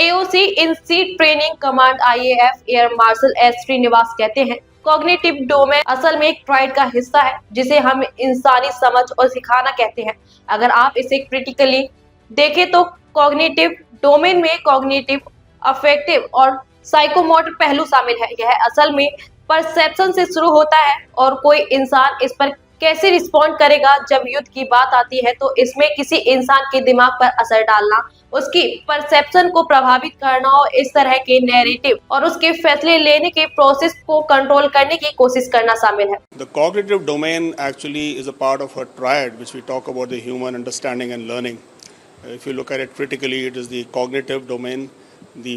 AOC in C training command IAF air marshal S Srinivas कहते हैं, cognitive domain असल में एक ट्राइड का हिस्सा है जिसे हम इंसानी समझ और सिखाना कहते हैं। अगर आप इसे क्रिटिकली देखें तो कॉग्निटिव डोमेन में कॉग्निटिव, अफेक्टिव और साइकोमोटर पहलू शामिल है। यह असल में परसेप्शन से शुरू होता है और कोई इंसान इस पर कैसे रिस्पॉन्ड करेगा जब युद्ध की बात आती है तो इसमें किसी इंसान के दिमाग पर असर डालना, उसकी परसेप्शन को प्रभावित करना और इस तरह के नैरेटिव और उसके फैसले लेने के प्रोसेस को कंट्रोल करने की कोशिश करना शामिल है। The cognitive domain actually is a part of a triad which we talk about the human understanding and learning. If you look at it critically, it is the cognitive domain,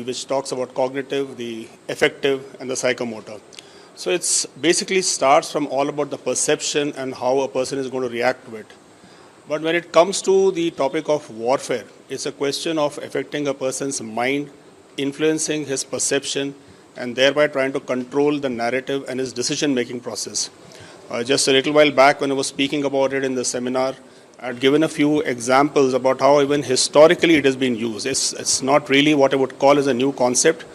which talks about cognitive, the affective, and the psychomotor. So it's basically starts from all about the perception and how a person is going to react to it. But when it comes to the topic of warfare, it's a question of affecting a person's mind, influencing his perception, and thereby trying to control the narrative and his decision-making process. Just a little while back, when I was speaking about it in the seminar, I had given a few examples about how even historically it has been used. It's not really what I would call as a new concept,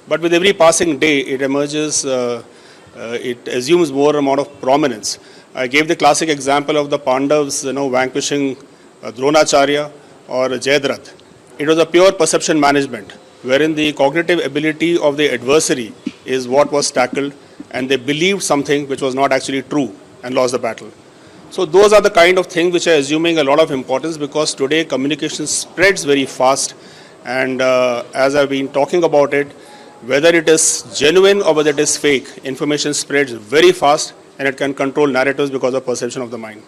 but with every passing day, it emerges. It assumes more amount of prominence. I gave the classic example of the Pandavas, vanquishing Dronacharya or Jayadratha. It was a pure perception management, wherein the cognitive ability of the adversary is what was tackled, and they believed something which was not actually true and lost the battle. So those are the kind of things which are assuming a lot of importance, because today communication spreads very fast, and as I've been talking about it, whether it is genuine or whether it is fake, information spreads very fast and it can control narratives because of perception of the mind.